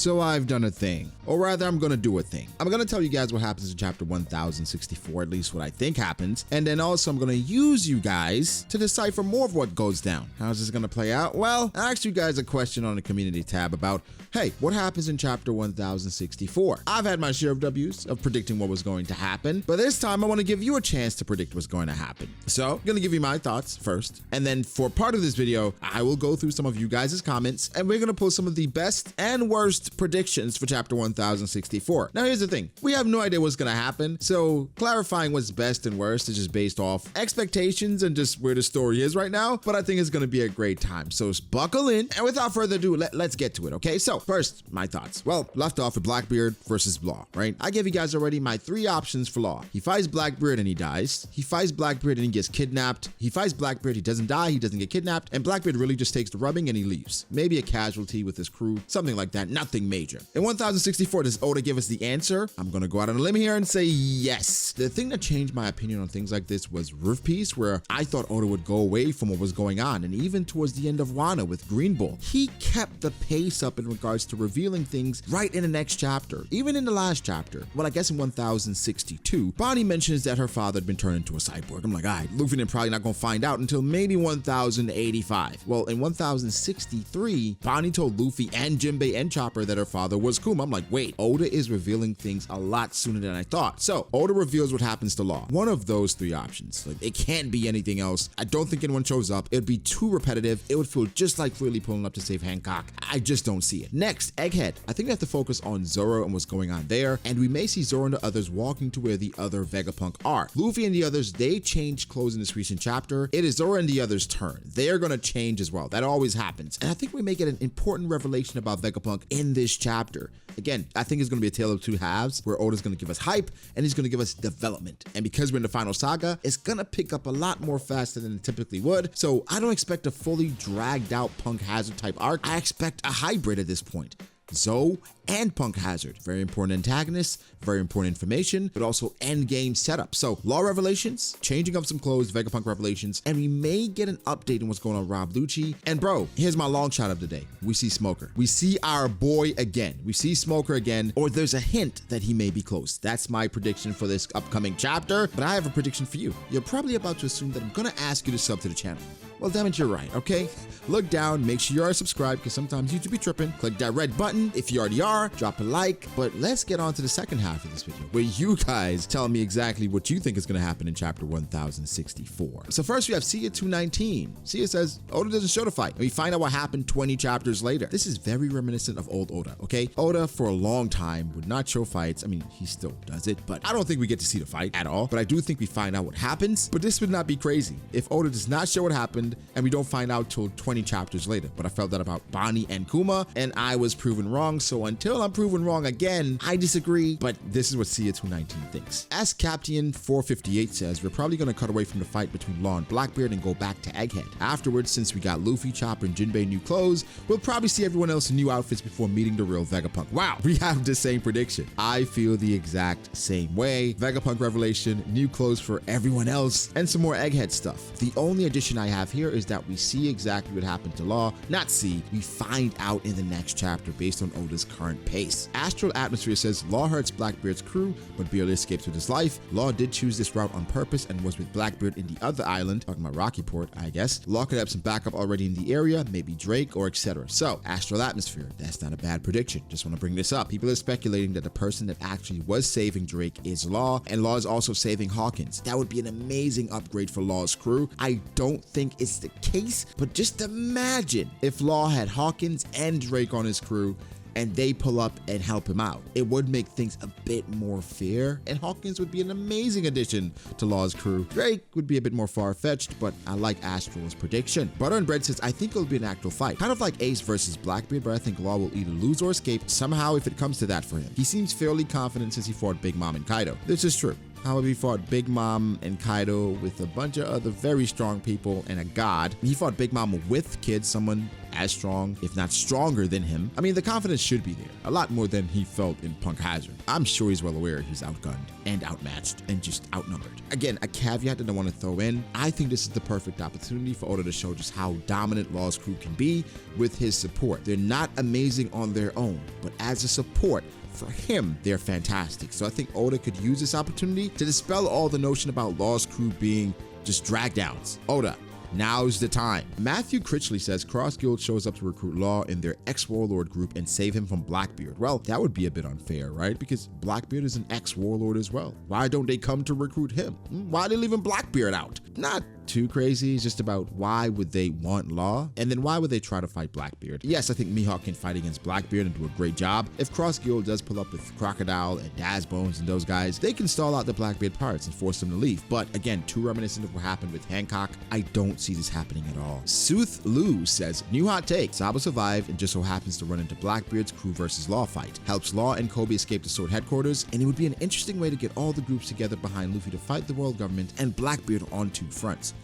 So I've done a thing, or rather I'm gonna do a thing. I'm gonna tell you guys what happens in chapter 1064, at least what I think happens, and then also I'm gonna use you guys to decipher more of what goes down. How's this gonna play out? Well, I asked you guys a question on the community tab about, hey, what happens in chapter 1064? I've had my share of W's of predicting what was going to happen, but this time I wanna give you a chance to predict what's going to happen. So I'm gonna give you my thoughts first, and then for part of this video, I will go through some of you guys' comments, and we're gonna pull some of the best and worst predictions for chapter 1064. Now here's the thing, we have no idea what's gonna happen, so clarifying what's best and worst is just based off expectations and just where the story is right now, but I think it's gonna be a great time. So buckle in, and without further ado, let's get to it, okay? So first, my thoughts. Well, left off with Blackbeard versus Law, right? I gave you guys already my 3 options for Law. He fights Blackbeard and he dies. He fights Blackbeard and he gets kidnapped. He fights Blackbeard, he doesn't die, he doesn't get kidnapped, and Blackbeard really just takes the rubbing and he leaves. Maybe a casualty with his crew, something like that, nothing major. In 1064, does Oda give us the answer? I'm gonna go out on a limb here and say yes. The thing that changed my opinion on things like this was Roof Piece, where I thought Oda would go away from what was going on, and even towards the end of Wano with Green Bull, he kept the pace up in regards to revealing things right in the next chapter, even in the last chapter. Well, I guess in 1062, Bonnie mentions that her father had been turned into a cyborg. I'm like, all right, Luffy and probably not gonna find out until maybe 1085. Well, in 1063, Bonnie told Luffy and Jinbei and Chopper that her father was Kuma. I'm like, wait, Oda is revealing things a lot sooner than I thought. So Oda reveals what happens to Law. One of those 3 options. Like, it can't be anything else. I don't think anyone shows up. It'd be too repetitive. It would feel just like Freely pulling up to save Hancock. I just don't see it. Next, Egghead. I think we have to focus on Zoro and what's going on there, and we may see Zoro and the others walking to where the other Vegapunk are. Luffy and the others, they changed clothes in this recent chapter. It is Zoro and the others' turn. They're gonna change as well. That always happens. And I think we may get an important revelation about Vegapunk in this chapter. Again, I think it's gonna be a tale of 2 halves, where Oda's gonna give us hype and he's gonna give us development. And because we're in the final saga, it's gonna pick up a lot more faster than it typically would. So I don't expect a fully dragged out Punk Hazard type arc. I expect a hybrid at this point. Zoe and Punk Hazard. Very important antagonists, very important information, but also end game setup. So Law revelations, changing up some clothes, Vegapunk revelations, and we may get an update on what's going on with Rob Lucci. And bro, here's my long shot of the day. We see Smoker. We see our boy again. We see Smoker again, or there's a hint that he may be close. That's my prediction for this upcoming chapter, but I have a prediction for you. You're probably about to assume that I'm gonna ask you to sub to the channel. Well, damn it, you're right, okay? Look down, make sure you are subscribed, because sometimes YouTube be tripping. Click that red button if you already are, drop a like, but let's get on to the second half of this video, where you guys tell me exactly what you think is gonna happen in chapter 1064. So first we have Sia 219. Sia says, Oda doesn't show the fight, and we find out what happened 20 chapters later. This is very reminiscent of old Oda, okay? Oda, for a long time, would not show fights. I mean, he still does it, but I don't think we get to see the fight at all, but I do think we find out what happens, but this would not be crazy if Oda does not show what happened, and we don't find out till 20 chapters later. But I felt that about Bonnie and Kuma, and I was proven wrong. So until I'm proven wrong again, I disagree, but this is what Sia 219 thinks. As Captain 458 says, we're probably gonna cut away from the fight between Law and Blackbeard and go back to Egghead. Afterwards, since we got Luffy, Chopper, and Jinbei new clothes, we'll probably see everyone else in new outfits before meeting the real Vegapunk. Wow, we have the same prediction. I feel the exact same way. Vegapunk revelation, new clothes for everyone else, and some more Egghead stuff. The only addition I have here is that we see exactly what happened to Law. Not see, we find out in the next chapter based on Oda's current pace. Astral Atmosphere says Law hurts Blackbeard's crew, but barely escapes with his life. Law did choose this route on purpose and was with Blackbeard in the other island, talking about Rockyport, I guess. Law could have some backup already in the area, maybe Drake or etc. So, Astral Atmosphere, that's not a bad prediction. Just want to bring this up. People are speculating that the person that actually was saving Drake is Law, and Law is also saving Hawkins. That would be an amazing upgrade for Law's crew. I don't think it's the case, but just imagine if Law had Hawkins and Drake on his crew and they pull up and help him out. It would make things a bit more fair, and Hawkins would be an amazing addition to Law's crew. Drake would be a bit more far-fetched, but I like Astral's prediction. Butter and Bread says, I think it'll be an actual fight. Kind of like Ace versus Blackbeard, but I think Law will either lose or escape somehow if it comes to that for him. He seems fairly confident since he fought Big Mom and Kaido. This is true. However, he fought Big Mom and Kaido with a bunch of other very strong people and a god. He fought Big Mom with Kid, someone as strong, if not stronger than him. I mean, the confidence should be there, a lot more than he felt in Punk Hazard. I'm sure he's well aware he's outgunned and outmatched and just outnumbered. Again, a caveat that I want to throw in, I think this is the perfect opportunity for Oda to show just how dominant Law's crew can be with his support. They're not amazing on their own, but as a support, for him, they're fantastic. So I think Oda could use this opportunity to dispel all the notion about Law's crew being just drag downs. Oda, now's the time. Matthew Critchley says Cross Guild shows up to recruit Law in their ex-warlord group and save him from Blackbeard. Well, that would be a bit unfair, right? Because Blackbeard is an ex-warlord as well. Why don't they come to recruit him? Why are they leaving Blackbeard out? Not too crazy. It's just about why would they want Law? And then why would they try to fight Blackbeard? Yes, I think Mihawk can fight against Blackbeard and do a great job. If Cross Guild does pull up with Crocodile and Dazbones and those guys, they can stall out the Blackbeard pirates and force them to leave. But again, too reminiscent of what happened with Hancock. I don't see this happening at all. Sooth Lu says, new hot take. Sabo survived and just so happens to run into Blackbeard's crew versus Law fight. Helps Law and Kobe escape the Sword headquarters, and it would be an interesting way to get all the groups together behind Luffy to fight the world government and Blackbeard on two fronts.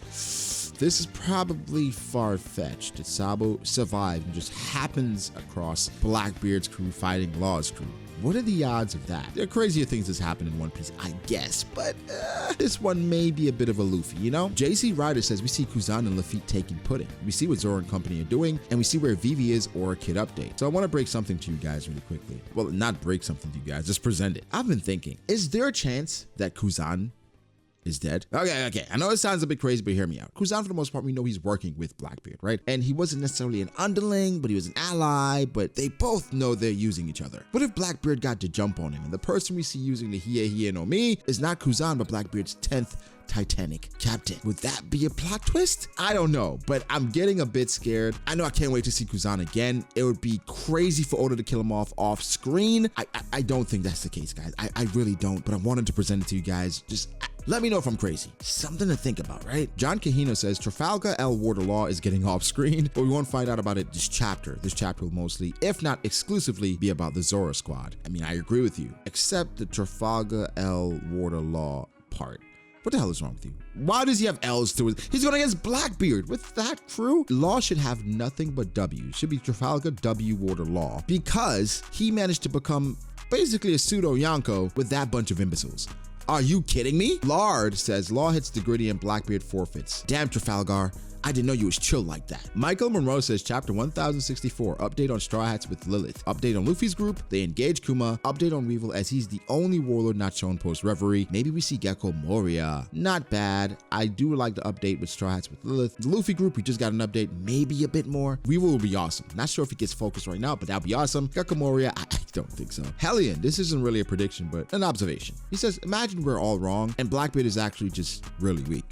This is probably far-fetched that Sabo survived and just happens across Blackbeard's crew fighting Law's crew. What are the odds of that? There are crazier things that's happened in One Piece, I guess, but this one may be a bit of a Luffy, you know? JC Ryder says we see Kuzan and Lafitte taking pudding. We see what Zoro and company are doing, and we see where Vivi is or a Kid update. So I want to break something to you guys really quickly. Well, not break something to you guys, just present it. I've been thinking, is there a chance that Kuzan is dead? Okay. I know it sounds a bit crazy, but hear me out. Kuzan, for the most part, we know he's working with Blackbeard, right? And he wasn't necessarily an underling, but he was an ally, but they both know they're using each other. What if Blackbeard got to jump on him, and the person we see using the Hiei no Mi is not Kuzan, but Blackbeard's 10th Titanic captain? Would that be a plot twist? I don't know, but I'm getting a bit scared. I know I can't wait to see Kuzan again. It would be crazy for Oda to kill him off screen. I don't think that's the case, guys. I really don't, but I wanted to present it to you guys. Just let me know if I'm crazy. Something to think about, right? John Kahino says Trafalgar L. Warder Law is getting off screen, but we won't find out about it this chapter. This chapter will mostly, if not exclusively, be about the Zoro squad. I mean, I agree with you, except the Trafalgar L. Warder Law part. What the hell is wrong with you? Why does he have L's to it? He's going against Blackbeard with that crew. Law should have nothing but W's. Should be Trafalgar W. Warder Law, because he managed to become basically a pseudo Yonko with that bunch of imbeciles. Are you kidding me? Lard says Law hits the gritty and Blackbeard forfeits. Damn, Trafalgar. I didn't know you was chill like that. Michael Monroe says chapter 1064, update on Straw Hats with Lilith, update on Luffy's group, they engage Kuma, update on Weevil as he's the only warlord not shown post Reverie. Maybe we see Gecko Moria. Not bad. I do like the update with Straw Hats with Lilith. The Luffy group, we just got an update, maybe a bit more. Weevil will be awesome. Not sure if he gets focused right now, but that'll be awesome. Gecko Moria, I don't think so. Hellion, this isn't really a prediction, but an observation. He says, imagine we're all wrong and Blackbeard is actually just really weak.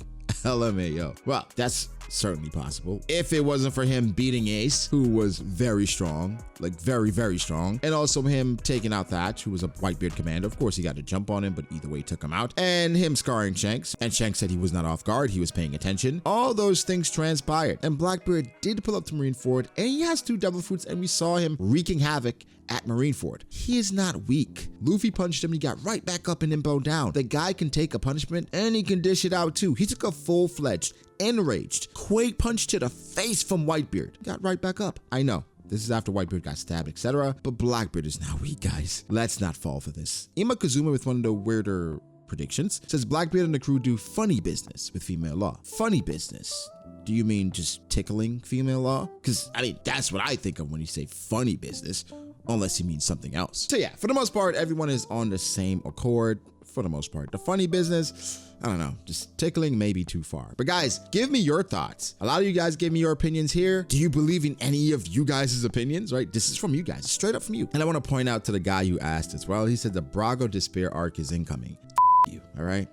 LMAO. Well, that's certainly possible. If it wasn't for him beating Ace, who was very strong, like very, very strong, and also him taking out Thatch, who was a Whitebeard commander. Of course, he got to jump on him, but either way took him out. And him scarring Shanks, and Shanks said he was not off guard, he was paying attention. All those things transpired, and Blackbeard did pull up to Marineford, and he has 2 devil fruits, and we saw him wreaking havoc at Marineford. He is not weak. Luffy punched him, he got right back up and then bowed down. The guy can take a punishment and he can dish it out too. He took a full-fledged, enraged, Quake punch to the face from Whitebeard. Got right back up. I know. This is after Whitebeard got stabbed, etc. But Blackbeard is now weak, guys. Let's not fall for this. Ima Kazuma with one of the weirder predictions says Blackbeard and the crew do funny business with female Law. Funny business. Do you mean just tickling female Law? Because, I mean, that's what I think of when you say funny business. Unless you mean something else. So yeah, for the most part, everyone is on the same accord. For the most part, the funny business, I don't know, just tickling may be too far. But guys, give me your thoughts. A lot of you guys gave me your opinions here. Do you believe in any of you guys' opinions, right? This is from you guys, straight up from you. And I want to point out to the guy who asked as well, he said the Brago Despair arc is incoming. You, all right?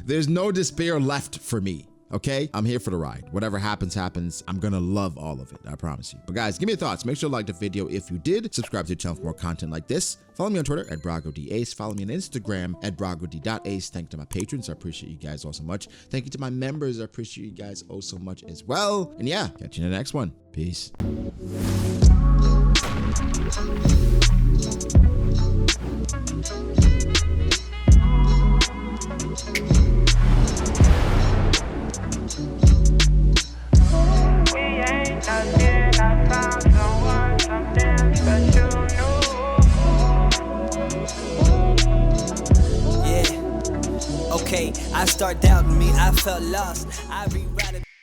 There's no despair left for me. Okay, I'm here for the ride. Whatever happens, happens. I'm gonna love all of it, I promise you. But guys, give me your thoughts. Make sure to like the video if you did. Subscribe to the channel for more content like this. Follow me on Twitter at BragoDAce. Follow me on Instagram at BragoD.Ace. Thank you to my patrons. I appreciate you guys all so much. Thank you to my members. I appreciate you guys oh so much as well. And yeah, catch you in the next one. Peace. We ain't not here. okay. I start doubting me, I felt lost. I rewrite it.